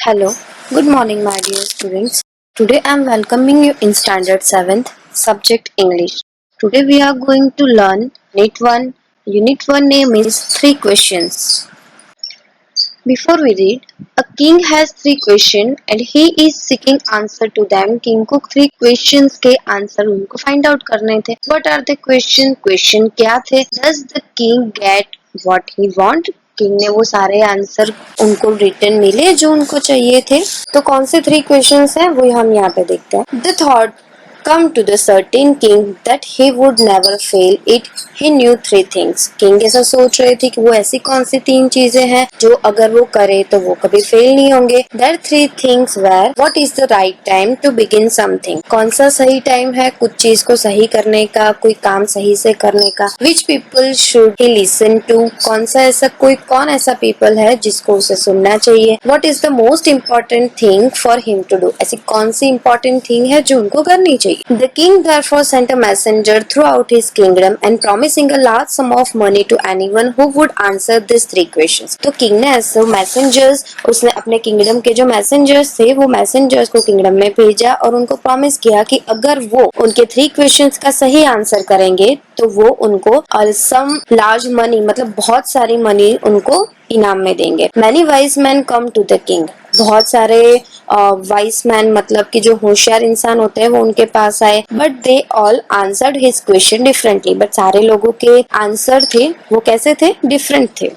Hello, good morning, my dear students. Today I am welcoming you in Standard 7th, subject English. Today we are going to learn Unit 1. Unit 1 name is 3 questions. Before we read, a king has 3 questions and he is seeking answer to them. King को 3 questions के answer उनको find out करने थे. What are the question? Question क्या थे? Does the king get what he want? King ने वो सारे आंसर उनको रिटर्न मिले जो उनको चाहिए थे. तो कौन से 3 क्वेश्चंस हैं वो हम यहाँ पे देखते हैं. The thought come to the certain king that he would never fail it. He knew 3 things. King ऐसा सोच रहे थे कि वो ऐसी कौन सी 3 चीजें हैं जो अगर वो करे तो वो कभी फेल नहीं होंगे. There 3 things were what is the right time to begin something. कौन सा सही टाइम है कुछ चीज को सही करने का, कोई काम सही से करने का. Which people should he listen to. कौन ऐसा पीपल है जिसको उसे सुनना चाहिए. What is the most important thing for him to do. ऐसी कौन सी important thing है जो उनको करनी चाहिए. The king therefore sent a messenger throughout his kingdom and promising a large sum of money to anyone who would answer these 3 questions. तो king ने ऐसे मैसेंजर्स उसने अपने किंगडम के जो मैसेंजर्स थे वो मैसेंजर्स को किंगडम में भेजा और उनको प्रॉमिस किया कि अगर वो उनके 3 क्वेश्चंस का सही आंसर करेंगे तो वो उनको सम लार्ज मनी मतलब बहुत सारी मनी उनको इनाम में देंगे. Many wise men come to the king. बहुत सारे वाइस मैन मतलब कि जो होशियार इंसान होते हैं वो उनके पास आए. But they all answered his question differently. But सारे लोगों के आंसर थे वो कैसे थे, डिफरेंट थे.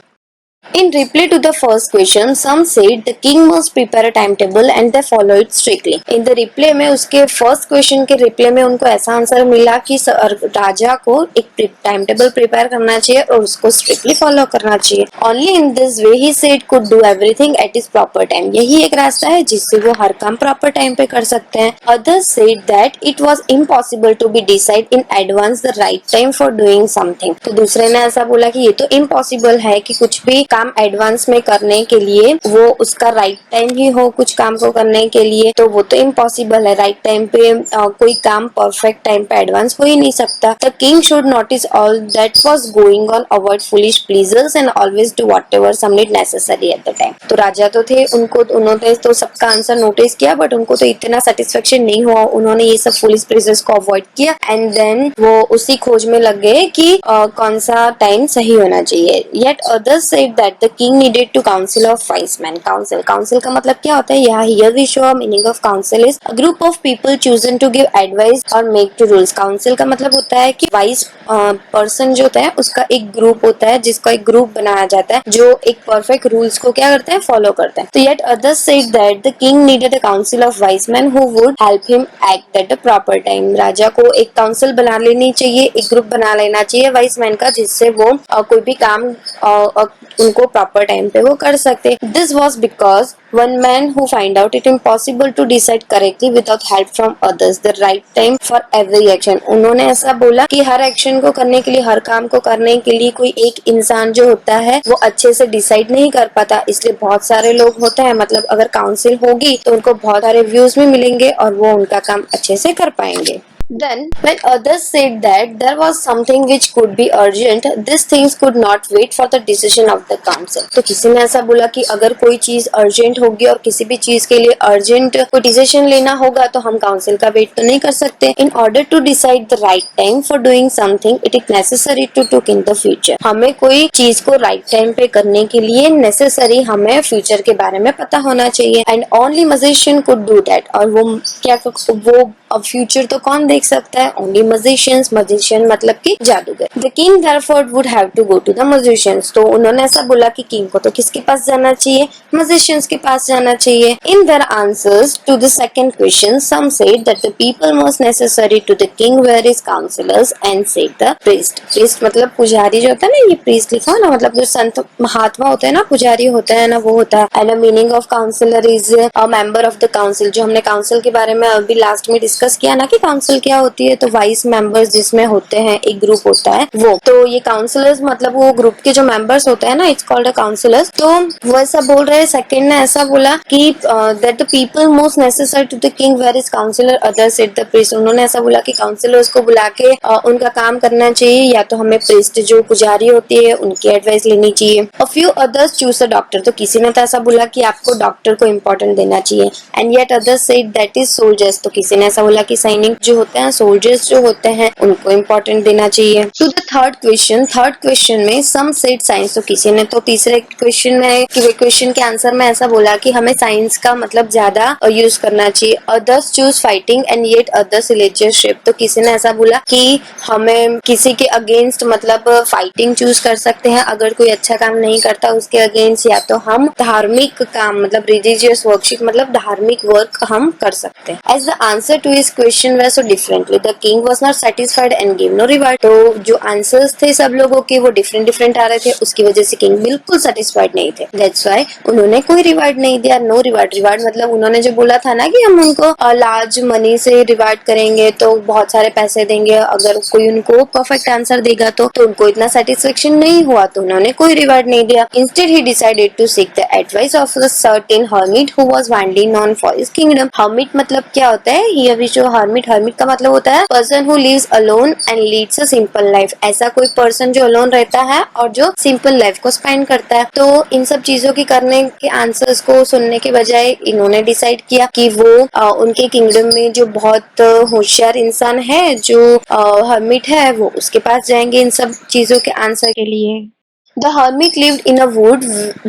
In reply to the first question, some said the king must prepare a timetable and they follow it strictly. In the reply में उसके first question के reply में उनको ऐसा आंसर मिला कि राजा को एक टाइम टेबल प्रिपेयर करना चाहिए और उसको strictly follow करना चाहिए. Only in this way he said could do everything at his proper time. यही एक रास्ता है जिससे वो हर काम proper time पे कर सकते हैं. Others said that it was impossible to be decide in advance the right time for doing something. तो दूसरे ने ऐसा बोला कि ये तो impossible है कि कुछ भी काम एडवांस में करने के लिए वो उसका राइट टाइम ही हो कुछ काम को करने के लिए, तो वो तो इम्पॉसिबल है. राइट टाइम पे कोई काम परफेक्ट टाइम पे एडवांस हो ही नहीं सकता. The king should notice all that was going on, avoid foolish pleasures and always do whatever seemed necessary at the time. तो राजा तो थे उन्होंने तो सबका आंसर नोटिस किया बट उनको तो इतना सेटिस्फेक्शन नहीं हुआ. उन्होंने ये सब फुलिश प्लीजर्स को अवॉइड किया एंड देन वो उसी खोज में लग गए कि कौन सा टाइम सही होना चाहिए. Yet others said that the king needed to council of wise men. Council का मतलब क्या होता है. यहाँ here we show a meaning of council is a group of people chosen to give advice or make to rules. Council का मतलब होता है कि wise person जो होता है उसका एक ग्रुप होता है जिसका एक ग्रुप बनाया जाता है जो एक परफेक्ट रूल्स को क्या करते हैं, फॉलो करते हैं. तो yet others said that the king needed a council of wise men who would help him act at the proper time. राजा को एक काउंसिल बना लेनी चाहिए, एक ग्रुप बना लेना चाहिए वाइस मैन का जिससे वो कोई भी काम उनको प्रॉपर टाइम पे वो कर सकते. This was because one man who find out it impossible to decide correctly without help from others the right time for every action. उन्होंने ऐसा बोला कि हर एक्शन को करने के लिए, हर काम को करने के लिए कोई एक इंसान जो होता है वो अच्छे से डिसाइड नहीं कर पाता, इसलिए बहुत सारे लोग होते हैं. मतलब अगर काउंसिल होगी तो उनको बहुत सारे व्यूज भी मिलेंगे और वो उनका काम अच्छे से कर पाएंगे. Then, when others said that there was something which could be urgent, these things could not wait for the decision of the council. तो किसी ने ऐसा बोला कि अगर कोई चीज अर्जेंट होगी और किसी भी चीज के लिए अर्जेंट कोई डिसीजन लेना होगा तो हम काउंसिल का वेट तो नहीं कर सकते. In order to decide the right time for doing something, it is necessary to look in the future. हमें कोई चीज को राइट टाइम पे करने के लिए नेसेसरी हमें फ्यूचर के बारे में पता होना चाहिए. And only magician could do that. और वो अब फ्यूचर तो कौन देख सकता है, ओनली मजिशियंस. मजिशियन मतलब कि जादूगर. The king therefore would have to go to the magicians. तो उन्होंने ऐसा बोला कि किंग को तो किसके पास जाना चाहिए, मजिशियंस के पास जाना चाहिए. In their answers to the second question some said that the people most necessary to the king were his counsellors and said the priest. Priest मतलब पुजारी जो होता है ना, ये प्रीस्ट लिखा है ना, मतलब जो संत महात्मा होते हैं ना, पुजारी होते हैं ना, वो होता है. And the meaning of counsellor is a member of the council. जो हमने काउंसिल के बारे में अभी लास्ट में डिस्कस किया ना कि काउंसिल क्या होती है, तो वाइस मेंबर्स जिसमें होते हैं, एक ग्रुप होता है वो, तो ये काउंसिलर्स मतलब वो ग्रुप के जो मेंबर्स होते हैं ना, इट्स कॉल्ड अ काउंसिलर्स। तो वो ऐसा बोल रहे हैं, सेकंड ने ऐसा बोला कि that the people most necessary to the king were is counsellor, other said the priest. उन्होंने ऐसा बोला कि काउंसिलर्स को बुला के उनका काम करना चाहिए, या तो हमें प्रीस्ट जो पुजारी होती है उनकी एडवाइस लेनी चाहिए। A few others choose a doctor, तो किसी ने तो ऐसा बोला कि आपको डॉक्टर को इम्पोर्टेंट देना चाहिए। And yet others said that is soldiers, तो किसी ने ऐसा बोला कि सैनिक जो होते हैं, सोल्जर्स जो होते हैं, उनको इम्पोर्टेंट देना चाहिए। टू द थर्ड क्वेश्चन में सम सेड साइंस, तो किसी ने तो तीसरे क्वेश्चन के आंसर में ऐसा बोला कि हमें साइंस का मतलब ज्यादा यूज करना चाहिए। Others choose fighting and yet others religious worship, तो किसी ने ऐसा बोला कि हमें किसी के अगेंस्ट मतलब फाइटिंग चूज कर सकते हैं अगर कोई अच्छा काम नहीं करता उसके अगेंस्ट, या तो हम धार्मिक काम मतलब रिलीजियस वर्कशिप मतलब धार्मिक वर्क हम कर सकते हैं। As the answer to his question were so differently the king was not satisfied and give no reward, तो जो आंसर्स थे सब लोगों के वो डिफरेंट आ रहे थे, उसकी वजह से किंग बिल्कुल सेटिस्फाइड नहीं थे। दैट्स व्हाई उन्होंने कोई रिवार्ड नहीं दिया। नो रिवार्ड मतलब उन्होंने जो बोला था ना कि हम उनको लार्ज मनी से रिवार्ड करेंगे, तो बहुत सारे पैसे देंगे अगर कोई उनको परफेक्ट आंसर देगा, तो उनको इतना सेटिस्फेक्शन नहीं हुआ, तो उन्होंने कोई रिवार्ड नहीं दिया। Instead he decided to seek the advice of a certain hermit who was widely known for his kingdom. Hermit मतलब क्या होता है, ये अभी जो हर्मिट का मतलब होता है person who lives alone and leads a simple life, ऐसा कोई पर्सन जो अलोन रहता है और जो सिंपल लाइफ को स्पेंड करता है। तो इन सब चीजों की करने के आंसर्स को सुनने के बजाय इन्होंने डिसाइड किया कि वो उनके किंगडम में जो बहुत होशियार इंसान है, जो हर्मिट है, वो उसके पास जाएंगे इन सब चीजों के आंसर के लिए। The hermit lived in a wood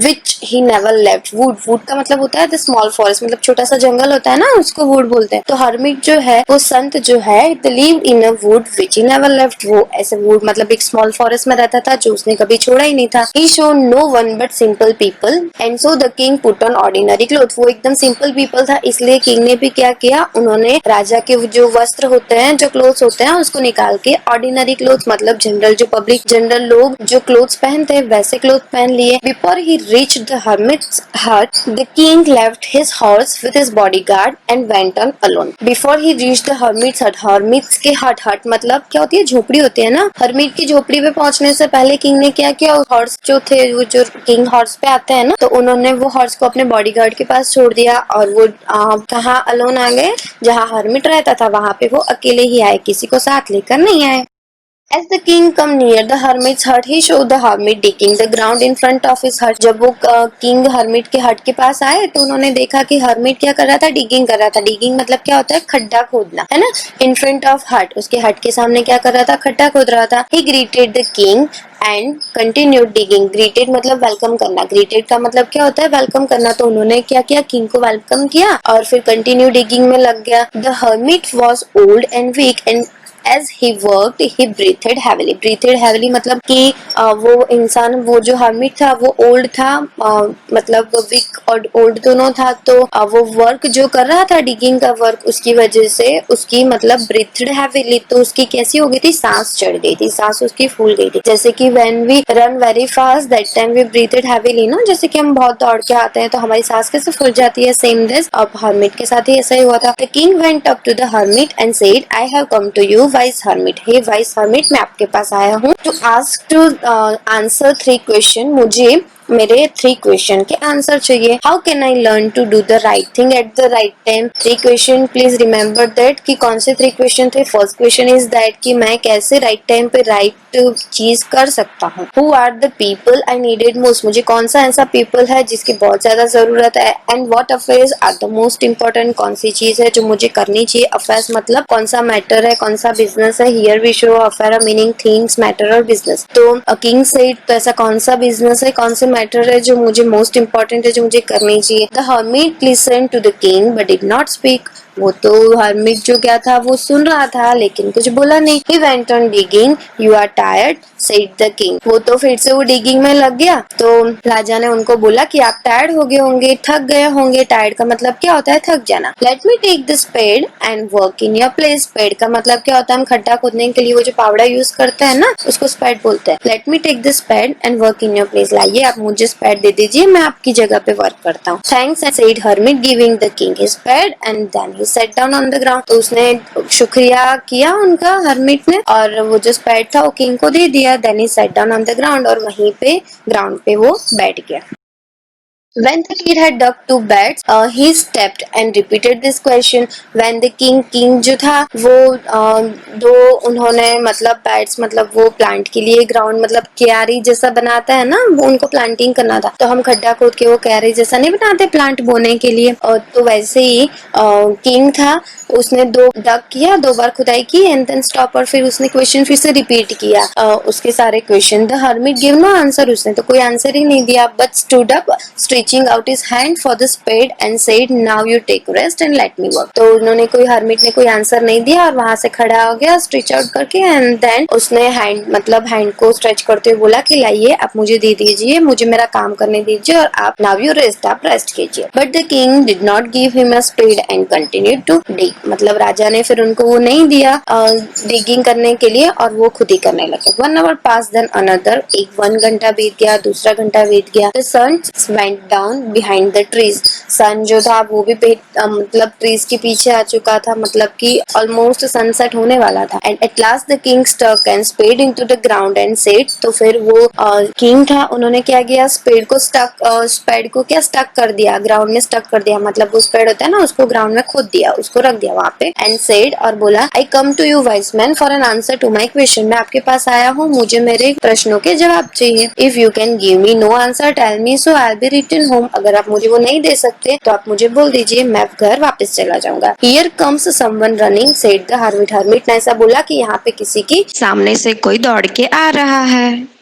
which he never left. Would का मतलब होता है द स्मॉल फॉरेस्ट, मतलब छोटा सा जंगल होता है ना, उसको वुड बोलते हैं। तो हर्मिट जो है, वो संत जो है, the lived in a would which he never left, वो ऐसे वुड मतलब एक स्मॉल फॉरेस्ट में रहता था जो उसने कभी छोड़ा ही नहीं था। He showed no one but simple people and so the king put on ordinary clothes. वो एकदम सिंपल पीपल था, इसलिए किंग ने भी क्या किया, उन्होंने राजा के जो वस्त्र होते हैं, जो क्लोथ्स होते हैं, उसको निकाल के ऑर्डिनरी क्लोथ्स मतलब जनरल जो पब्लिक जनरल लोग जो क्लोथ्स पहनते हैं वैसे क्लोथ पहन लिए। Before he reach the hermit's hut the king left his horse with his bodyguard and went on alone. Before he reach the hermit's hut, hermit's के हट मतलब क्या होती है, झोपड़ी होती है ना। हर्मिट की झोपड़ी पे पहुंचने से पहले किंग ने क्या किया, हॉर्स जो थे, वो जो किंग हॉर्स पे आते हैं ना, तो उन्होंने वो हॉर्स को अपने बॉडीगार्ड के पास छोड़ दिया और वो कहाँ अलोन आ गए, जहाँ हर्मिट रहता था वहां पे वो अकेले ही आए, किसी को साथ लेकर नहीं आए। As the king come near the hermit's hut, he showed the hermit digging the ground in front of his hut. जब वो किंग हर्मिट के हट के पास आए तो उन्होंने देखा कि हर्मिट क्या कर रहा था, डिगिंग कर रहा था। डिगिंग मतलब क्या होता है, खड्डा खोदना, है ना। इन फ्रंट ऑफ हट, उसके हट के सामने क्या कर रहा था, खड्डा खोद रहा था। He greeted the king and continued digging. Greeted मतलब वेलकम करना, ग्रीटेड का मतलब क्या होता है, वेलकम करना। तो उन्होंने क्या किया, किंग को वेलकम किया और फिर कंटिन्यू डिगिंग में लग गया। The hermit was old and weak and as he worked he breathed heavily मतलब कि वो इंसान, वो जो हर्मिट था वो ओल्ड था, मतलब वीक और ओल्ड दोनों था। तो वो वर्क जो कर रहा था डिगिंग का वर्क, उसकी वजह से उसकी मतलब ब्रीथड हैविली, तो उसकी कैसी हो गई थी, सांस चढ़ गई थी, सांस उसकी फूल गई थी। जैसे कि when we run very fast that time we breathed heavily ना, जैसे कि हम बहुत दौड़ के आते हैं तो हमारी सांस कैसे फूल जाती है, सेम दिस अब हर्मिट के साथ ही ऐसा ही हुआ था। The king went up to the hermit and said I have come to you wise hermit, hey wise hermit, मैं आपके पास आया हूँ to ask to answer 3 question, मुझे मेरे 3 क्वेश्चन के आंसर चाहिए। How can I learn to do the right thing at the right time. 3 question, please remember that कि कौन से 3 क्वेश्चन थे। फर्स्ट क्वेश्चन इज दैट कि मैं कैसे राइट टाइम पे राइट चीज कर सकता हूँ। Who are the people I needed most, मुझे कौन सा ऐसा पीपल है जिसकी बहुत ज्यादा जरूरत है। And what affairs are the most important, कौन सी चीज है जो मुझे करनी चाहिए। अफेयर्स मतलब कौन सा मैटर है, कौन सा बिजनेस है। Here we show affair meaning things, matter और बिजनेस। तो किंग सेड, तो ऐसा कौन सा बिजनेस है, कौन से मैटर है जो मुझे मोस्ट इम्पोर्टेंट है, जो मुझे करनी चाहिए। The hermit listen to the king but did not speak, वो तो हर्मिट जो क्या था वो सुन रहा था लेकिन कुछ बोला नहीं। He went on digging. You are tired, said the king. वो तो फिर से वो डिगिंग में लग गया। तो राजा ने उनको बोला कि आप टायर्ड हो गए होंगे, थक गए होंगे। टायर्ड का मतलब क्या होता है, थक जाना। Let me take the spade and work in your place. Spade का मतलब क्या होता है, हम खड्डा खोदने के लिए वो जो पावड़ा यूज करते हैं ना, उसको स्पेड बोलते हैं। Let me take the spade and work in your place. लाइए आप मुझे स्पेड दे दीजिए, मैं आपकी जगह पे वर्क करता हूँ। Thanks, said hermit, giving the king his spade and then he sat down on the ground. तो उसने शुक्रिया किया उनका हर्मिट ने, और वो जो स्पेड था वो किंग को दे दिया. Then he sat down on the ground, और वहीं पे ग्राउंड पे वो बैठ गया. When the kid had dug 2 beds, he stepped and repeated this question. When the king जो था वो दो उन्होंने मतलब beds मतलब वो प्लांट के लिए ग्राउंड मतलब क्यारी जैसा बनाता है ना, वो उनको प्लांटिंग करना था. तो हम खड्डा खोद के वो क्यारी जैसा नहीं बनाते प्लांट बोने के लिए, और तो वैसे ही किंग था, उसने 2 डग किया, 2 बार खुदाई की एंड देन स्टॉप, और फिर उसने क्वेश्चन फिर से रिपीट किया उसके सारे question. The hermit give no answer, उसने तो कोई आंसर ही नहीं दिया. But stood up stretching out his hand for the spade and said now you take rest and let me work. तो उन्होंने कोई हर्मिट ने कोई आंसर नहीं दिया और वहां से खड़ा हो गया स्ट्रेच आउट करके, एंड देन उसने हैंड मतलब हैंड को स्ट्रेच करते हुए बोला कि लाइए आप मुझे दे दीजिए, मुझे मेरा काम करने दीजिए, और आप नाउ यू रेस्ट, आप रेस्ट कीजिए. But the king did not give him a spade and continued to dig. मतलब राजा ने फिर उनको वो नहीं दिया डिगिंग करने के लिए, और वो खुद ही करने लगे. 1 hour passed then another. 1 घंटा बीत गया, दूसरा घंटा बीत गया. The sun went down behind the trees. सन जो था वो भी मतलब ट्रीज के पीछे आ चुका था, मतलब कि ऑलमोस्ट सनसेट होने वाला था. And at last the king stuck and spade into the ground and said. तो फिर वो किंग था, उन्होंने क्या किया, स्पेड को क्या स्टक कर दिया, ग्राउंड में स्टक कर दिया. मतलब वो स्पेड होता है ना, उसको ग्राउंड में खोद दिया, उसको रख दिया वहाँ पे. एंड सेड, और बोला, I come to you wise man for an answer to my question. मैं आपके पास आया हूँ, मुझे मेरे प्रश्नों के जवाब चाहिए. If you can give me no answer tell me so I be return home. अगर आप मुझे वो नहीं दे सकते तो आप मुझे बोल दीजिए, मैं घर वापस चला जाऊंगा. Here comes someone running said the hermit. Hermit ने ऐसा बोला कि यहाँ पे किसी की सामने से कोई दौड़ के आ रहा है.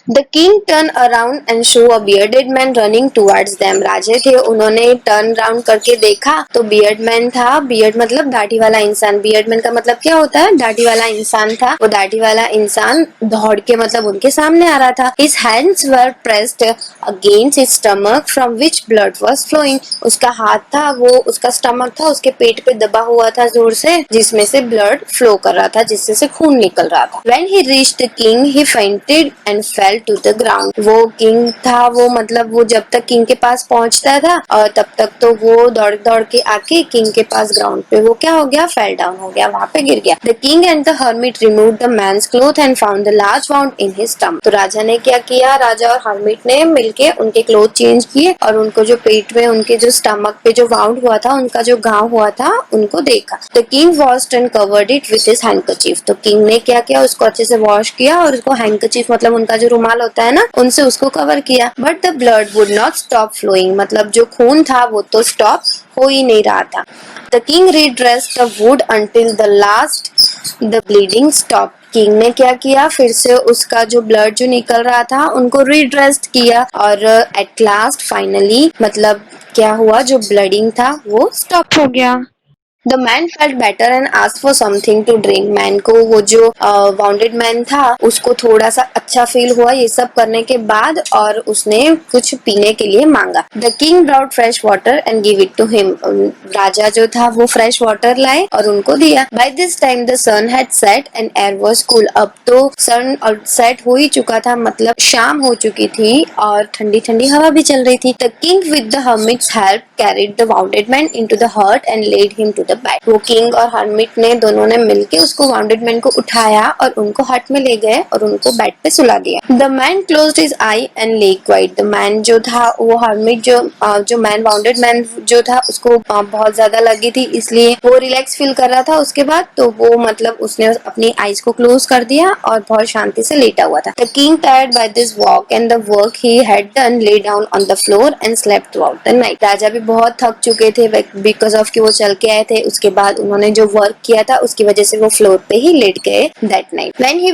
The king turned around and saw a bearded man running towards them. राजे थे, उन्होंने टर्न राउंड करके देखा तो बियर्ड मैन था. बियर्ड मतलब दाढ़ी वाला इंसान. बियर्ड मैन का मतलब क्या होता है, दाढ़ी वाला इंसान था. वो दाढ़ी वाला इंसान दौड़ के मतलब उनके सामने आ रहा था. His hands were pressed against his stomach from which blood was flowing. उसका हाथ था, वो उसका स्टमक था, उसके पेट पे दबा हुआ था जोर से, जिसमें से ब्लड फ्लो कर रहा था, जिससे से खून निकल रहा था. When he reached the king, he fainted and fell to the ground. वो किंग था, वो मतलब वो जब तक किंग के पास पहुंचता था और तब तक तो वो दौड़ दौड़ के आके किंग के पास ग्राउंड पे वो क्या हो गया, फेल डाउन हो गया, वहां पे गिर गया. The king and the hermit removed the man's cloth and found the large wound in his stomach. तो राजा ने क्या किया, राजा और हर्मिट ने मिलके उनके क्लोथ चेंज किए और उनको जो पेट में उनके जो स्टमक पे जो वाउंड हुआ था, उनका जो घाव हुआ था, उनको देखा. The king washed and covered it with his handkerchief. तो किंग ने क्या किया, उसको अच्छे से वॉश किया और उसको हैंकरचीफ मतलब उनका जो रुमाल होता है ना, उनसे उसको कवर किया. But the blood would not stop flowing. मतलब जो खून था वो तो स्टॉप हो ही नहीं रहा था. The king redressed the wood until the last the bleeding stop. King ने क्या किया, फिर से उसका जो ब्लड जो निकल रहा था उनको रीड्रेस्ट किया, और एट लास्ट फाइनली मतलब क्या हुआ, जो ब्लडिंग था वो स्टॉप हो गया. The man felt better and asked for something to drink. Man को वो जो वाउंडेड मैन था उसको थोड़ा सा अच्छा फील हुआ ये सब करने के बाद, और उसने कुछ पीने के लिए मांगा. The king brought fresh water and gave it to him. राजा जो था वो फ्रेश वाटर लाए और उनको दिया. By this time the sun had set and air was cool. अब तो सन और सेट हो ही चुका था, मतलब शाम हो चुकी थी और ठंडी ठंडी हवा भी चल रही थी. The king with the hermit's help carried the wounded man into the hut and laid him to the bed. वो किंग और हर्मिट ने दोनों ने मिलके उसको वाउंडेड मैन को उठाया और उनको हट में ले गए और उनको बेड पे सुला दिया. The man closed his eye and lay quiet. The man जो था वो हर्मिट जो मैन वाउंडेड मैन जो था उसको बहुत ज्यादा लगी थी, इसलिए वो रिलैक्स फील कर रहा था. उसके बाद तो वो मतलब उसने अपनी आईज को क्लोज कर दिया और बहुत शांति से लेटा हुआ था. The king tired by this walk and the work he had done lay down on the floor and slept throughout the night. राजा भी बहुत थक चुके थे बिकॉज ऑफ कि वो चल के आए थे. उसके बाद उन्होंने जो वर्क किया था उसकी वजह से वो फ्लोर पे ही लेट गए that night. When he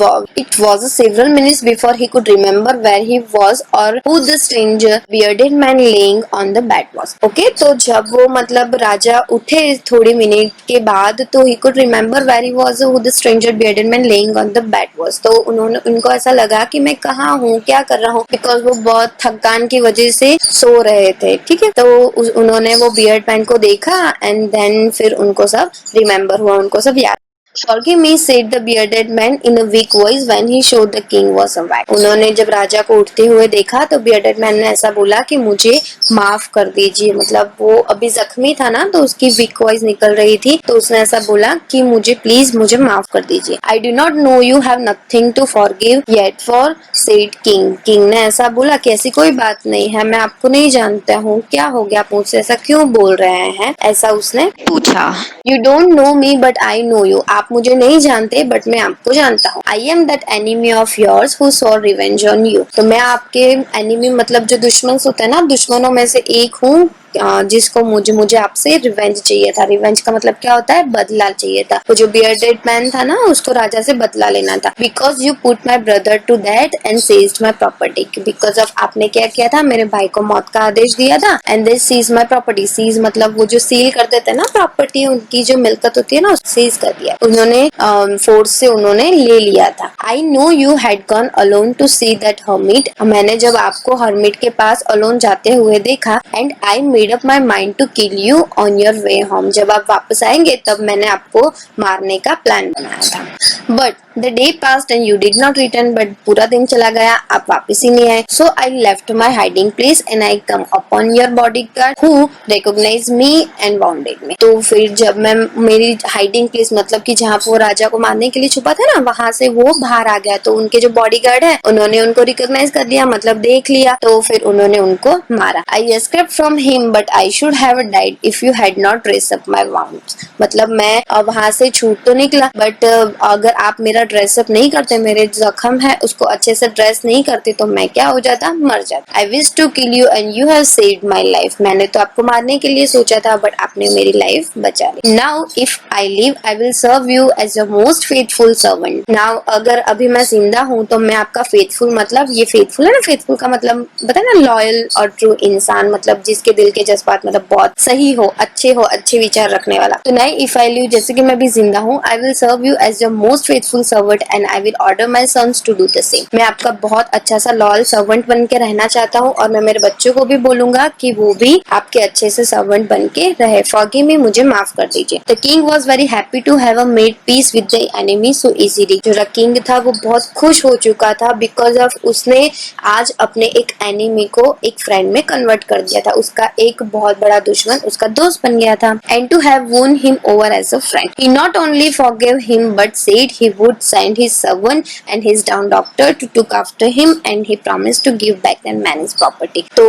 woke, it was several minutes before he could remember where he was or who the stranger bearded man laying on the bed was. Okay, तो जब वो मतलब राजा उठे थोड़ी मिनट के बाद तो he could remember where he was who the stranger bearded man laying on the bed was. तो उनको ऐसा लगा कि मैं कहाँ हूँ, क्या कर रहा हूँ, बिकॉज वो बहुत थकान की वजह से सो रहे थे. ठीक है, तो उन्होंने वो बियर्ड मैन को देखा एंड देन फिर उनको सब रिमेम्बर हुआ, उनको सब याद. Forgive me, said the bearded man in a weak voice when he showed the king was awake. उन्होंने जब राजा को उठते हुए देखा तो bearded man ने ऐसा बोला कि मुझे माफ कर दीजिए, मतलब वो अभी जख्मी था ना तो उसकी weak voice निकल रही थी, तो उसने ऐसा बोला कि मुझे प्लीज मुझे माफ कर दीजिए. I do not know you have nothing to forgive yet for, said king. King ने ऐसा बोला कि ऐसी कोई बात नहीं है, मैं आपको नहीं जानता हूँ, क्या हो गया, आप मुझसे ऐसा क्यों बोल रहे हैं, ऐसा उसने पूछा. You don't know me but I know you. आप मुझे नहीं जानते बट मैं आपको जानता हूँ. I am that enemy of yours who saw revenge on you. तो मैं आपके enemy मतलब जो दुश्मन होते हैं ना, दुश्मनों में से एक हूँ जिसको मुझे आपसे रिवेंज चाहिए था. रिवेंज का मतलब क्या होता है, बदला चाहिए था. वो जो बियर्डेड मैन था ना उसको राजा से बदला लेना था. Because you put my brother to death and seized my property. Because of आपने क्या किया था, मेरे भाई को मौत का आदेश दिया था. And this seize my property. Seize मतलब वो जो सील कर देते हैं ना प्रॉपर्टी, उनकी जो मिल्कत होती है ना, सीज कर दिया उन्होंने, फोर्स से उन्होंने ले लिया था. I know you had gone alone to see that hermit. मैंने जब आपको हर्मिट के पास अलोन जाते हुए देखा. And I made up my mind to kill you on your way home. जब आप वापस आएंगे तब मैंने आपको मारने का प्लान बनाया था. But the day passed and you did not return. But पूरा दिन चला गया, आप वापस ही नहीं आए. So I left my hiding place and I come upon your bodyguard who recognize me and wounded me. तो फिर जब मैं मेरी हाइडिंग प्लेस मतलब कि जहाँ वो राजा को मारने के लिए छुपा था ना, वहां से वो बाहर आ गया. तो उनके जो बॉडी गार्ड है उन्होंने उनको रिकॉग्नाइज कर दिया, मतलब देख लिया. तो फिर उन्होंने उनको मारा. I escaped from him but I should have died if you had not dress up my wounds. मतलब मैं वहां से छूट तो निकला, बट अगर आप मेरा ड्रेसअप नहीं करते, मेरे जख्म है उसको अच्छे से ड्रेस नहीं करते, तो मैं क्या हो जाता, मर जाता. I wish to kill you and you have saved my life. मैंने तो आपको मारने के लिए सोचा था बट आपने मेरी लाइफ बचा ली. Now if I live I will serve you as a most faithful servant. Now अगर अभी मैं जिंदा हूँ तो मैं आपका फेथफुल, मतलब ये फेथफुल है ना, फेथफुल का मतलब पता है ना, लॉयल और ट्रू इंसान, मतलब जिसके दिल के जज्बात मतलब बहुत सही हो, अच्छे विचार रखने वाला. तो नहीं, इफ आई लिव जैसे कि मैं भी जिंदा हूँ, I will serve you as a most faithful servant and I will order my sons to do the same. मैं आपका बहुत अच्छा सा लॉयल सर्वेंट बन के रहना चाहता हूँ और मैं मेरे बच्चों को भी बोलूंगा कि वो भी आपके अच्छे से सर्वेंट बन के रहे. फॉरगिव मी, मुझे माफ कर दीजिए. The king was very happy to have made peace with the enemy so easily. जो किंग था वो बहुत खुश हो चुका था बिकॉज ऑफ उसने आज अपने एक एनिमी को एक फ्रेंड में कन्वर्ट कर दिया था. उसका एक बहुत बड़ा दुश्मन उसका दोस्त बन गया था. And to have won him over as a friend. He not only forgave him but said he would send his servant and his down doctor to look after him and he promised to give back that man's property. तो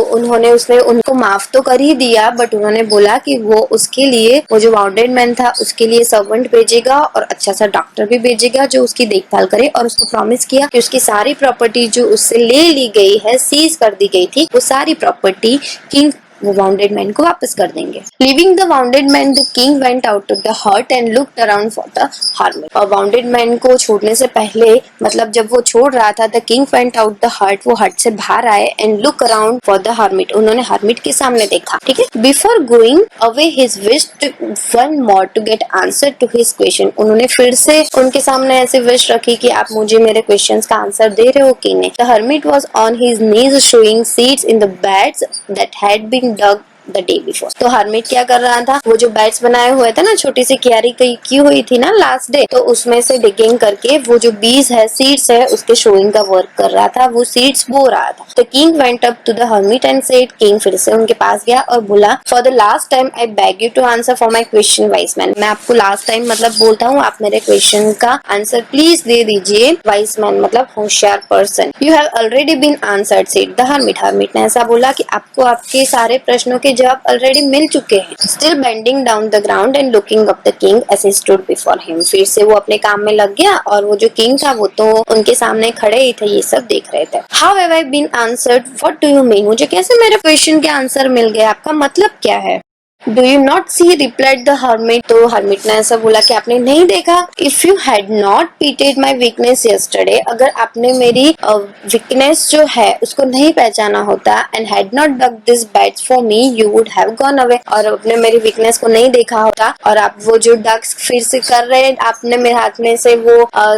उसने उनको माफ तो कर ही दिया but उन्होंने बोला कि वो उसके लिए, वो जो वाउंडेड मैन था उसके लिए सर्वेंट भेजेगा और अच्छा सा डॉक्टर भी भेजेगा जो उसकी देखभाल करे. और उसको प्रॉमिस किया कि उसकी सारी प्रॉपर्टी जो उससे ले ली गई है, सीज कर दी गई थी, वो सारी प्रॉपर्टी किंग वो वाउंडेड मैन को वापस कर देंगे. Leaving the wounded man the king went out of the hut and looked around for the hermit. और वाउंडेड मैन को छोड़ने से पहले, मतलब जब वो छोड़ रहा था, the king went out the hut, वो हट से बाहर आए and look around for the hermit. उन्होंने हर्मिट के सामने देखा, ठीक है. Before going away his wish one more to get answer to his question. उन्होंने फिर से उनके सामने ऐसे विश रखी कि आप मुझे मेरे क्वेश्चंस का आंसर दे रहे हो कि नहीं. The hermit was on his knees showing seeds in the beds that had been dug the day before. तो हर्मिट क्या कर रहा था, वो जो बेड्स बनाए हुए थे ना, छोटी सी क्यारी की हुई थी ना लास्ट डे, तो उसमें से डिगिंग करके वो जो बीज है, सीड्स है, उसके शोइंग का वर्क कर रहा था, वो सीड्स बो रहा था. तो king went up to the hermit and said, king फिर से उनके पास गया और बोला, for the last time I beg you to answer for my question wise man. मैं आपको लास्ट टाइम मतलब बोलता हूँ, आप मेरे क्वेश्चन का आंसर प्लीज दे दीजिए. वाइस मैन मतलब होशियार person. You have already been answered, said the hermit. Hermit ने ऐसा बोला कि आपको आपके सारे प्रश्नों के जवाब ऑलरेडी मिल चुके हैं. Still bending down the ground and looking up the king as he stood before him. फिर से वो अपने काम में लग गया और वो जो किंग था वो तो उनके सामने खड़े ही थे, ये सब देख रहे थे. How have I been answered, what do you mean. मुझे कैसे मेरे क्वेश्चन के आंसर मिल गए, आपका मतलब क्या है. Do you not see, replied the hermit. तो hermit ने ऐसा बोला कि आपने नहीं देखा. If you had not pitied my weakness yesterday, अगर आपने मेरी weakness जो है उसको नहीं पहचाना होता, and had not dug this beds for me, you would have gone away. और आपने मेरी weakness को नहीं देखा होता और आप वो जो ducks फिर से कर रहे हैं, आपने मेरे हाथ में से वो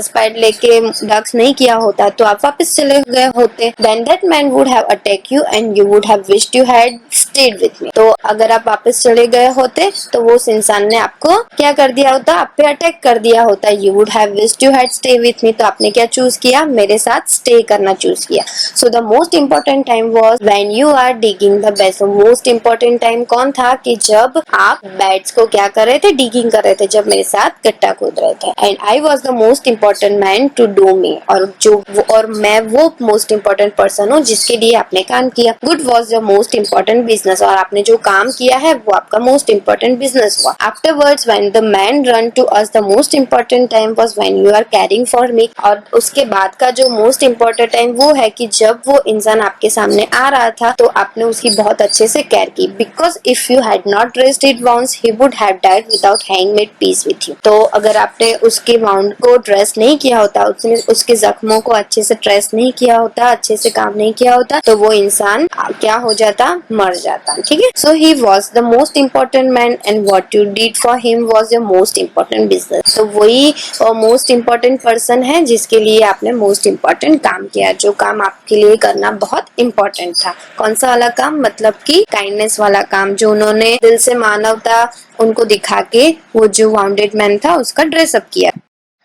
spade लेके ducks नहीं किया होता तो आप वापस चले गए होते. Then that man would have attacked you and you would have wished you had stayed with me. तो अगर आप वापस चले गए होते तो वो उस इंसान ने आपको क्या कर दिया होता, आप पे अटैक कर दिया होता। You would have wished you had stay with me, तो आपने क्या चूज किया, मेरे साथ स्टे करना चूज किया। So the most important time was when you are digging the bed. So most important time कौन था कि जब आप बेड्स को क्या कर रहे थे, डिगिंग कर रहे थे, जब मेरे साथ गट्टा कूद रहे थे। And I was the most important man to do me, और मैं वो मोस्ट इंपॉर्टेंट पर्सन हूँ जिसके लिए आपने काम किया। Good was the most important business, और आपने जो काम किया है वो आपका मोस्ट इंपॉर्टेंट बिजनेस हुआ। Afterwards when the man run to us, the most important time was when you are caring for me. और उसके बाद का जो मोस्ट इंपॉर्टेंट टाइम वो है कि जब वो इंसान आपके सामने आ रहा था तो आपने उसकी बहुत अच्छे से केयर की। Because if you had not raised it wounds he would have died without having made peace with you. तो अगर आपने उसके वाउंड को ड्रेस नहीं किया होता, उसके जख्मों को अच्छे से ट्रेस नहीं किया होता, अच्छे से काम नहीं किया होता, तो वो इंसान क्या हो जाता, मर जाता। ठीक है। So he was the most important man and what you did for him was your most important business. तो वही मोस्ट इंपॉर्टेंट पर्सन है जिसके लिए आपने मोस्ट इंपॉर्टेंट काम किया, जो काम आपके लिए करना बहुत इंपॉर्टेंट था। कौन सा वाला काम, मतलब कि काइंडनेस वाला काम, जो उन्होंने दिल से मानवता उनको दिखा के वो जो वाउंडेड मैन था उसका ड्रेसअप किया।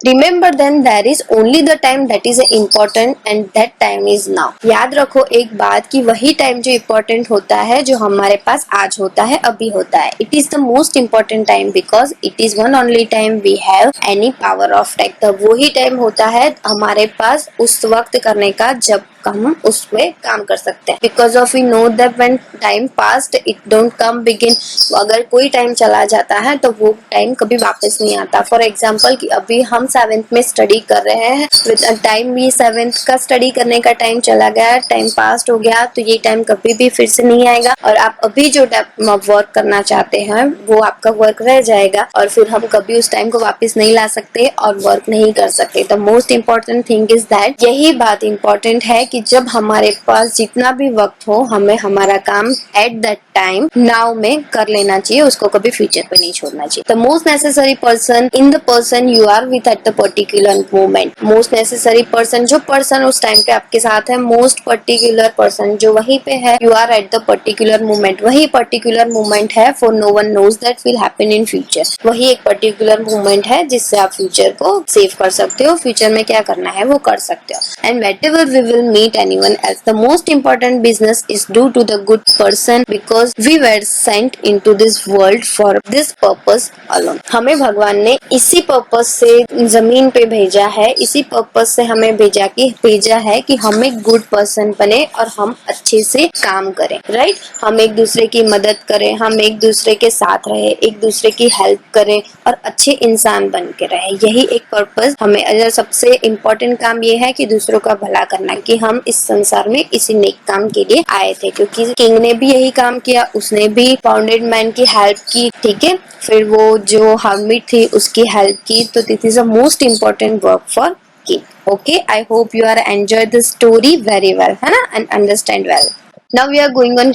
Remember then there is only the time that is important and that time is now। याद रखो एक बात कि वही टाइम जो इम्पोर्टेंट होता है जो हमारे पास आज होता है, अभी होता है। It is the most important time because it is one only time we have any power of take। तो वही टाइम होता है हमारे पास उस वक्त करने का जब हम उसमें काम कर सकते हैं। Because of we know that when time passed it don't come begin। अगर कोई टाइम चला जाता है तो वो टाइम कभी वापस नहीं आता। फॉर एग्जाम्पल कि अभी हम 7th में स्टडी कर रहे हैं, विद टाइम भी 7th का स्टडी करने का टाइम चला गया, टाइम पास हो गया, तो ये टाइम कभी भी फिर से नहीं आएगा। और आप अभी जो वर्क करना चाहते हैं वो आपका वर्क रह जाएगा और फिर हम कभी उस टाइम को वापस नहीं ला सकते और वर्क नहीं कर सकते। तो most important thing is that, यही बात इम्पोर्टेंट है कि जब हमारे पास जितना भी वक्त हो हमें हमारा काम एट दैट टाइम नाउ में कर लेना चाहिए, उसको कभी फ्यूचर पे नहीं छोड़ना चाहिए। The most necessary person in the person you are with at the particular moment. Most necessary person, जो पर्सन उस टाइम पे आपके साथ है, मोस्ट पर्टिकुलर पर्सन जो वहीं पे है, you are at the particular moment, वही पर्टिकुलर मोमेंट है। For no one knows that will happen in future. वही एक पर्टिकुलर मोमेंट है जिससे आप फ्यूचर को सेव कर सकते हो, फ्यूचर में क्या करना है वो कर सकते हो। And whenever we will meet anyone else, the most important business is due to the good person because we were sent into this world for this purpose alone। हमें भगवान ने इसी पर्पस से जमीन पे भेजा है, इसी पर्पस से हमें भेजा है कि हम एक गुड पर्सन बने और हम अच्छे से काम करें, राइट। हम एक दूसरे की मदद करें, हम एक दूसरे के साथ रहे, एक दूसरे की हेल्प करें और अच्छे इंसान बन के रहे। यही एक पर्पस हमें, अगर सबसे इम्पोर्टेंट काम ये है कि दूसरों का भला करना, कि हम इस संसार में इसी नेक काम के लिए आए थे। क्योंकि किंग ने भी यही काम किया, उसने भी फाउंडेड मैन की हेल्प की, ठीक है। फिर वो जो हर्मिट थी उसकी हेल्प की। तो this is a most important work for king. Okay, I hope you are enjoy the story very well, है ना, and understand well. Now we are going on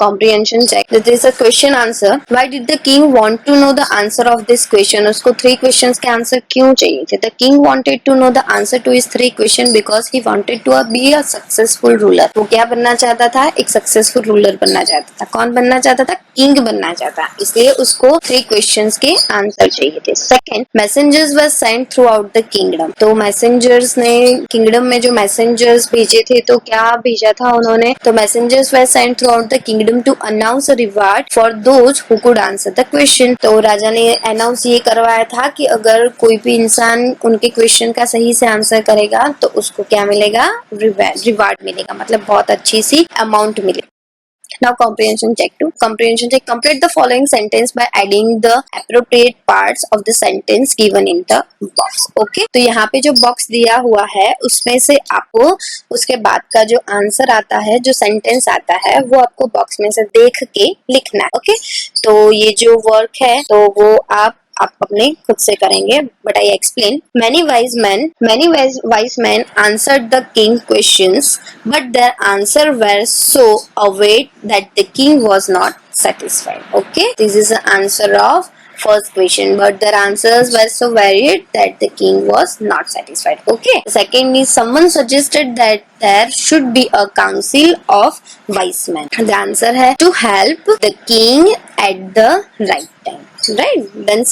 comprehension check. This is a question answer. Why did the king want to know the answer of this question? उसको 3 questions के answer क्यों चाहिए थे? The king wanted to know the answer to his 3 questions because he wanted to be a successful ruler। वो क्या बनना चाहता था? एक सक्सेसफुल रूलर बनना चाहता था। कौन बनना चाहता था? किंग बनना चाहता। इसलिए उसको 3 questions के आंसर चाहिए थे। Second, messengers were sent throughout the kingdom। तो मैसेंजर्स ने किंगडम में जो मैसेंजर्स भेजे थे, तो क्या भेजा था उन्होंने? तो messengers were sent throughout the kingdom to announce a reward for those who could answer the question। तो राजा ने अनाउंस ये करवाया था कि अगर कोई भी इंसान उनके क्वेश्चन का सही से आंसर करेगा तो उसको क्या मिलेगा? रिवार्ड मिलेगा, मतलब बहुत अच्छी सी अमाउंट मिलेगी। Now comprehension check 2. Comprehension check. Complete the following sentence by adding the appropriate parts of the sentence given in the box. Okay? तो यहाँ पे जो बॉक्स दिया हुआ है उसमें से आपको उसके बाद का जो आंसर आता है, जो सेंटेंस आता है, वो आपको बॉक्स में से देख के लिखना है। ओके? तो ये जो वर्क है तो वो आप अपने खुद से करेंगे, but I explain. many wise men answered the king questions but their answer were so await that the king was not satisfied। okay, this is the answer of first question, but their answers were so varied that the king was not satisfied. Okay. Second is someone suggested that there should be a council of wise men. The answer है to help the king at the right time. Right. Then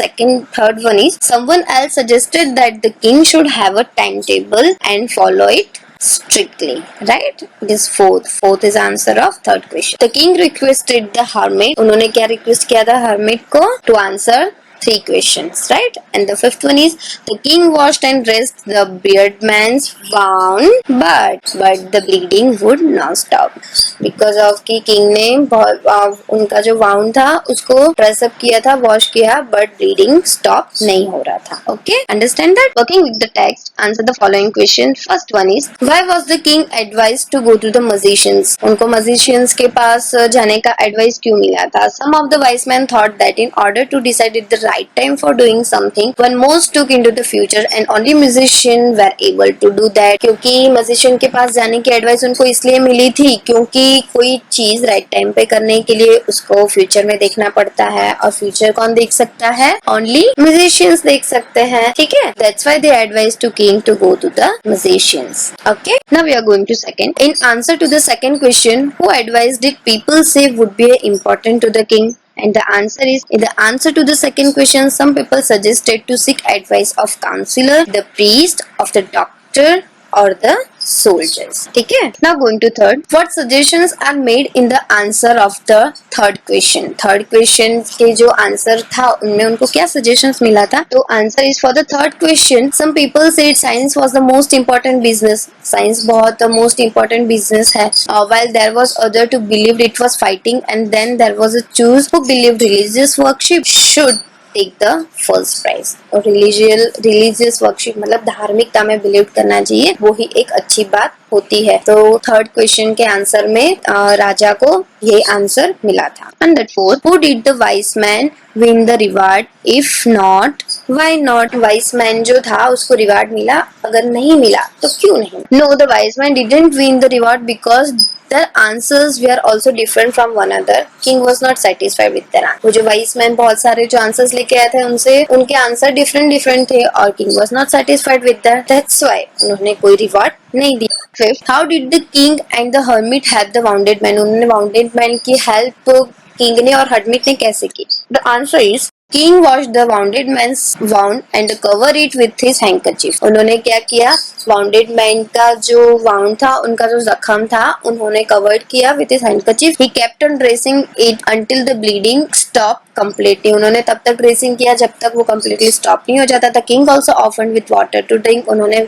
third one is someone else suggested that the king should have a timetable and follow it strictly. Right. This fourth is answer of third question. The king requested the hermit. उन्होंने क्या request किया था hermit को to answer 3 questions, right? And the fifth one is the king washed and dressed the beard man's wound, but the bleeding would not stop because of कि king ने उनका जो wound था उसको dress up किया था, wash किया, but bleeding stop नहीं हो रहा था. Okay, understand that? Working with the text, answer the following question. First one is why was the king advised to go to the magicians? उनको magicians के पास जाने का advice क्यों मिला था? Some of the wise men thought that in order to decide the right time for doing something, one must look into the future and only musicians were able to do that. क्योंकि magician के पास जाने की advice उनको इसलिए मिली थी क्योंकि कोई चीज right time पे करने के लिए उसको future में देखना पड़ता है और future कौन देख सकता है? Only musicians देख सकते हैं. ठीक है? That's why they advised to king to go to the musicians. Okay. Now we are going to second. In answer to the second question, who advised did people say would be important to the king? And the answer is, in the answer to the second question, some people suggested to seek advice of counselor, the priest, of the doctor, or the soldiers. ठीक है? Now going to third. What suggestions are made in the answer of the third question? Third question के जो answer था उनमें उनको क्या suggestions मिला था? तो answer is for the third question. Some people said science was the most important business. Science बहुत most important business है. While there was other to believe it was fighting, and then there was a choose who believed religious worship should take the first prize. और religious worship मतलब धार्मिकता में believe करना चाहिए, वो ही एक अच्छी बात होती है. तो थर्ड क्वेश्चन के आंसर में राजा को ये आंसर मिला था. And that fourth, who did the wise man win the reward? If not why not? Wise man जो था उसको रिवार्ड मिला, अगर नहीं मिला तो क्यों नहीं? No, the wise man didn't win the reward because their answers were also different from one another. King was not satisfied with their answer. वो जो wise men बहुत सारे जो answers लेके आए थे उनसे उनके answer different थे और king was not satisfied with that. That's why उन्होंने कोई reward नहीं दिया. Fifth, how did the king and the hermit help the wounded man? उन्होंने wounded man की help king ने और hermit ने कैसे की? The answer is King washed the wounded man's wound and covered it with his handkerchief. उन्होंने क्या किया? wounded man का जो wound था, उनका जो जख्म था, उन्होंने covered किया with his handkerchief. He kept on dressing it until the bleeding stopped completely. उन्होंने तब तक dressing किया जब तक वो completely stop नहीं हो जाता था. King also offered with water to drink. उन्होंने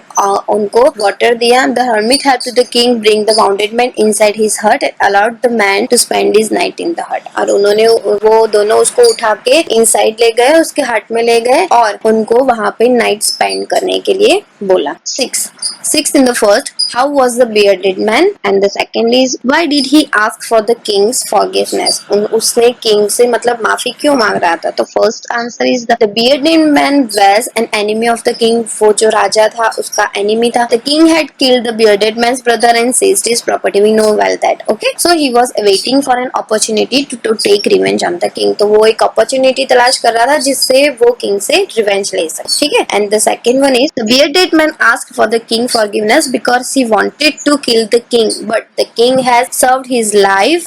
उनको water दिया. The hermit helped the king bring the wounded man inside his hut and allowed the man to spend his night in the hut. और उन्होंने वो दोनों उसको उठा के inside ले गए, उसके हट में ले गए और उनको वहां पे नाइट स्पेंड करने के लिए बोला. Six in the first, how was the bearded man? And the second is, why did he ask for the king's forgiveness? उसने king से मतलब माफी क्यों मांग रहा था? तो first answer is the bearded man was an enemy of the king. वो जो राजा था उसका enemy था. The king had killed the bearded man's brother and seized his property. We know well that. Okay, so he was waiting for an opportunity to take revenge on the king. तो वो एक opportunity तलाश कर रहा था जिससे वो king से revenge ले सके. ठीक है? And the second one is the bearded man asked for the king forgiveness because he wanted to kill the king, but the king has saved his life.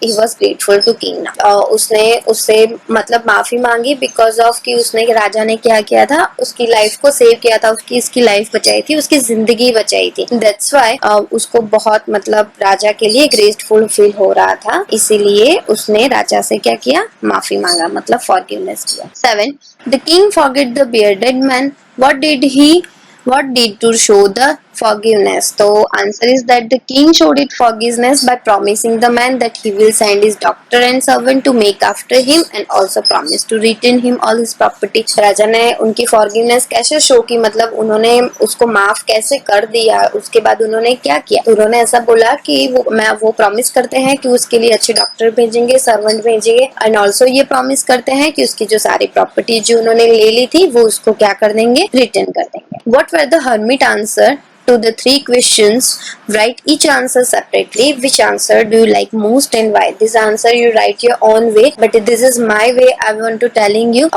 He was grateful to king now. उसने उससे मतलब माफी मांगी because of कि उसने राजा ने क्या किया था, उसकी लाइफ को सेव किया था, उसकी लाइफ बचाई थी, उसकी जिंदगी बचाई थी. That's why उसको बहुत मतलब राजा के लिए ग्रेटफुल फील हो रहा था, इसीलिए उसने राजा से क्या किया? माफी मांगा, मतलब forgiveness किया. 7. The king forgave the bearded man. What did to show the forgiveness? So answer is that the king showed it forgiveness by promising the man that he will send his doctor and servant to make after him and also promise to return him all his property. राजा ने उनकी forgiveness कैसे show की, मतलब उन्होंने उसको माफ कैसे कर दिया. उसके बाद उन्होंने क्या किया? उन्होंने ऐसा बोला कि वो promise करते हैं कि उसके लिए अच्छे डॉक्टर भेजेंगे, सर्वेंट भेजेंगे and also ये promise करते हैं कि उसकी जो सारी प्रॉपर्टी जो उन्होंने ले ली थी वो उसको क्या कर देंगे? रिटर्न कर देंगे. What were the hermit answer to the three questions. Write each answer separately. Which answer do you like most and why? This answer you write your own way, but this is my way. I want to telling you.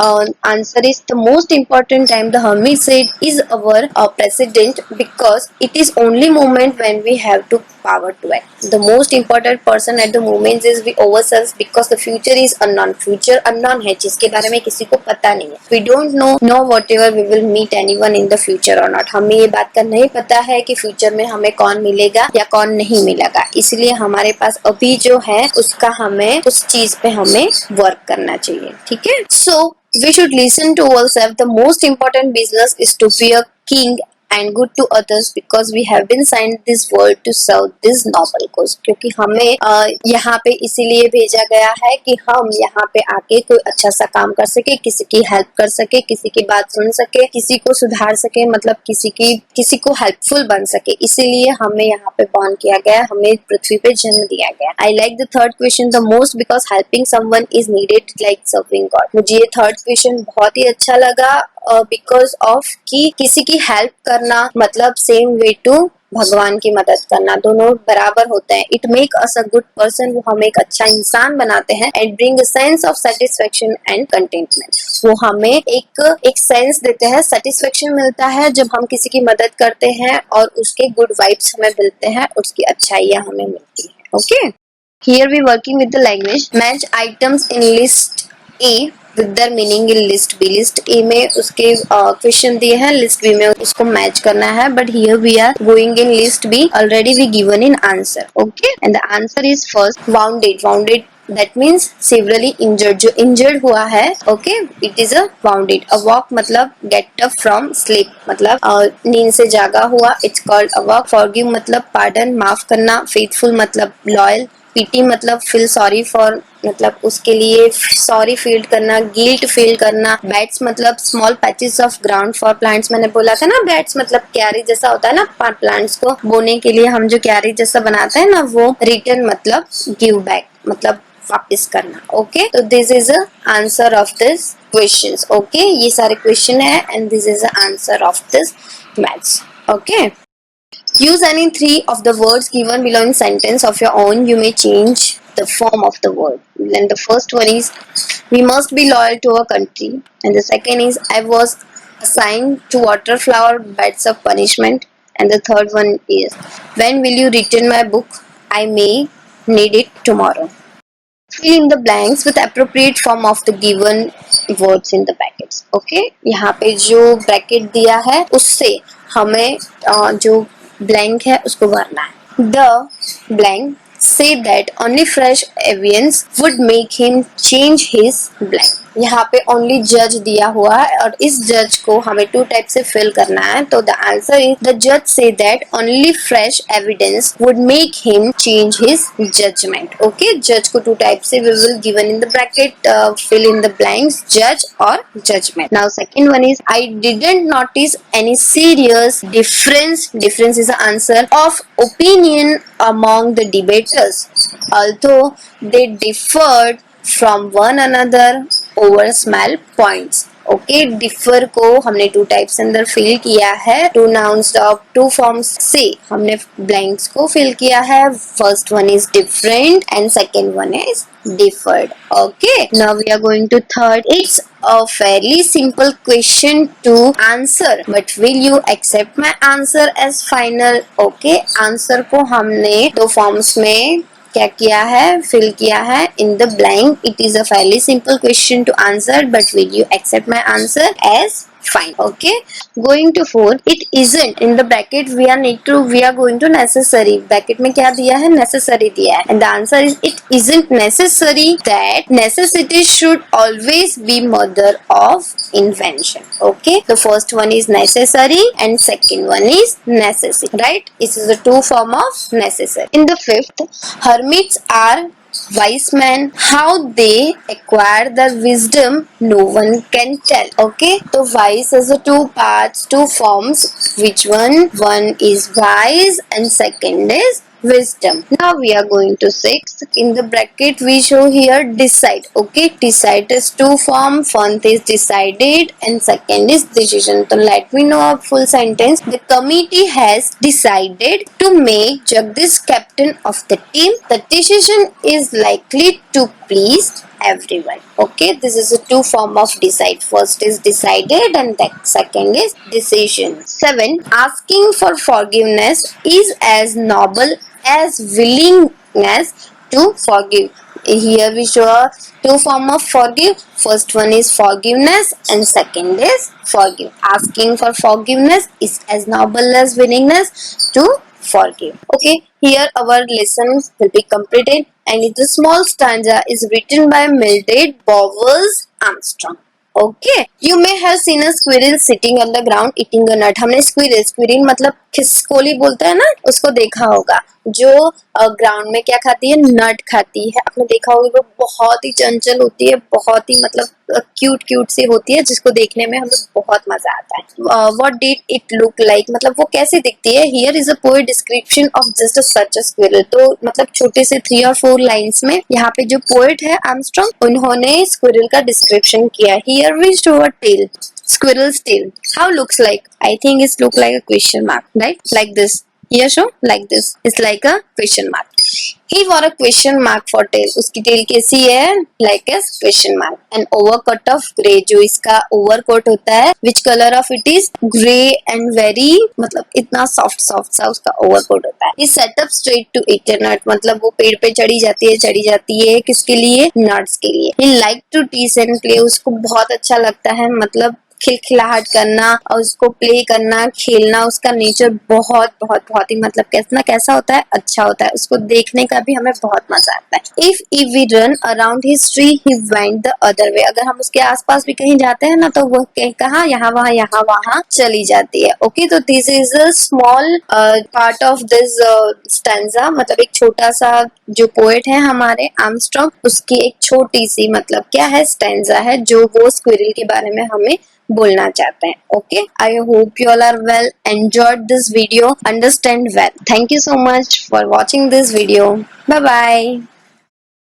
Answer is the most important time. The Hermit said is our president, because it is only moment when we have to power to act. The most important person at the moment is we ourselves, because the future is unknown. Future unknown है, जिसके बारे में किसी को पता नहीं है. We don't know whatever we will meet anyone in the future or not. हमें ये बात का नहीं पता है कि फ्यूचर में हमें कौन मिलेगा या कौन नहीं मिलेगा. इसलिए हमारे पास अभी जो है उसका हमें उस चीज पे हमें वर्क करना चाहिए. ठीक है. So we should listen to ourselves. The most important business is to be a king and good to others, because we have been signed this world to serve this noble cause. क्योंकि हमें यहाँ पे इसीलिए भेजा गया है कि हम यहाँ पे आके कोई अच्छा सा काम कर सके, किसी की हेल्प कर सके, किसी की बात सुन सके, किसी को सुधार सके, मतलब किसी को हेल्पफुल बन सके. इसीलिए हमें यहाँ पे बॉर्न किया गया, हमें पृथ्वी पे जन्म दिया गया. I like the third question the most, because helping someone is needed like serving God. मुझे ये थर्ड क्वेश्चन बहुत ही अच्छा लगा, बिकॉज ऑफ कि किसी की हेल्प करना मतलब सेम वे टू भगवान की मदद करना, दोनों बराबर होते हैं. It make us a good person, वो हमें एक अच्छा इंसान बनाते हैं. And bring a sense of satisfaction and contentment, वो हमें एक सेंस देते हैं, सेटिस्फेक्शन मिलता है जब हम किसी की मदद करते हैं, और उसके गुड वाइब्स हमें मिलते हैं, उसकी अच्छाइयाँ हमें मिलती है. Okay. Here we working with the language. Match items in list A with their meaning in list B. List A में उसके क्वेश्चन दिए हैं, list B में उसको मैच करना है. But here we are going in list B. Already we given in answer. Okay. And the answer is first wounded. Wounded that means severely injured. जो injured हुआ है, okay, it is a wounded. A walk मतलब get up from sleep, मतलब नींद से जागा हुआ, it's called a walk. Forgive मतलब pardon, माफ करना. Faithful मतलब loyal. पीटी मतलब फील सॉरी फॉर, मतलब उसके लिए सॉरी फील करना, गिल्ट फील करना. बैट्स मतलब small patches of ground for plants. मैंने बोला था ना, बैट्स मतलब क्यारी जैसा होता है ना, प्लांट्स को बोने के लिए हम जो क्यारी जैसा बनाते हैं ना, वो. रिटर्न मतलब गिव बैक, मतलब वापस करना. ओके. तो this is a answer of this questions. Okay. ये सारे क्वेश्चन है and this is a answer of this maths. Okay. Use any three of the words given below in sentence of your own. You may change the form of the word. And the first one is, we must be loyal to our country. And the second is, I was assigned to water flower beds of punishment. And the third one is, when will you return my book? I may need it tomorrow. Fill in the blanks with appropriate form of the given words in the brackets. Okay. यहाँ पे जो bracket दिया है उससे हमें जो blank है उसको भरना है. The blank say that only fresh evidence would make him change his blank. यहाँ पे only judge दिया हुआ है और इस judge को हमें टू टाइप से fill करना है. तो the answer is, the judge say that only fresh evidence would make him change his judgment. Okay, judge को टू टाइप से we will given in the bracket, fill in the blanks, judge or judgment. Now second one is, I didn't notice any serious difference. Difference is the answer of opinion among the debaters, although they differed from one another over small points. Okay. Differ को हमने two types अंदर fill किया है. Two nouns of two forms से हमने blanks को fill किया है. First one is different and second one is differed. Okay. Now we are going to third. It's a fairly simple question to answer, but will you accept my answer as final? Okay. Answer को हमने दो forms में क्या किया है, fill किया है in the blank. It is a fairly simple question to answer, but will you accept my answer as fine? Okay. Going to 4. It isn't in the bracket. We are going to necessary. Bracket में क्या दिया है, necessary दिया है. And the answer is, it isn't necessary that necessity should always be mother of invention. Okay. The first one is necessary and second one is necessary. Right. This is the two form of necessary. In the 5th, hermits are wise men. How they acquire the wisdom no one can tell. Okay. So wise has a two parts, two forms. Which one? One is wise and second is wisdom. Now we are going to 6. In the bracket we show here decide. Okay, decide is two form. First is decided and second is decision. So let me know a full sentence. The committee has decided to make Jagdish captain of the team. The decision is likely to please everyone. Okay, this is a two form of decide. First is decided and the second is decision. 7. Asking for forgiveness is as noble as willingness to forgive. Here we show two form of forgive. First one is forgiveness and second is forgive. Asking for forgiveness is as noble as willingness to forgive. Okay, here our lesson will be completed and the small stanza is written by Mildred Bowers Armstrong. Okay, you may have seen a squirrel sitting on the ground eating a nut. हमने squirrel मतलब खिसकोली बोलते हैं ना, उसको देखा होगा, जो ground में क्या खाती है, नट खाती है. आपने देखा होगा वो बहुत ही चंचल होती है, बहुत ही मतलब क्यूट सी होती है, जिसको देखने में हमें बहुत मजा आता है. What did it look like मतलब वो कैसे दिखती है. Here is a poet description of just such a squirrel. तो मतलब छोटे से 3 और 4 लाइन्स में यहाँ पे जो पोएट है आर्मस्ट्रॉन्ग, उन्होंने स्क्विरल का डिस्क्रिप्शन किया. Here we show a tail, squirrel's tail. How looks like? I think it's look like a question mark, right? Like this. Here show like this. It's like a question mark. He wore a question mark for tail. उसकी tail कैसी है? Like a question mark. An overcoat of grey. जो इसका overcoat होता है, which color of it is? Grey and very मतलब इतना soft सा उसका overcoat होता है. He sat up straight to eat a nut. मतलब वो पेड़ पे चढ़ी जाती है किसके लिए? Nuts के लिए. He liked to tease and play. उसको बहुत अच्छा लगता है मतलब खिलखिलाहट करना और उसको प्ले करना, खेलना. उसका नेचर बहुत ही मतलब कैसा होता है, अच्छा होता है. उसको देखने का भी हमें बहुत मजा आता है. If we run around his tree he went the other way. अगर हम उसके आसपास भी कहीं जाते हैं ना, तो वो कहाँ यहाँ वहाँ चली जाती है. ओके, तो this is a small part of this stanza. मतलब एक छोटा सा जो पोएट है हमारे आर्मस्ट्रॉन्ग, उसकी एक छोटी सी मतलब क्या है, स्टैंजा है, जो वो स्क्विरल के बारे में हमें बोलना चाहते हैं. Okay, I hope you all are well, enjoyed this video, understand well. Thank you so much for watching this video. Bye bye.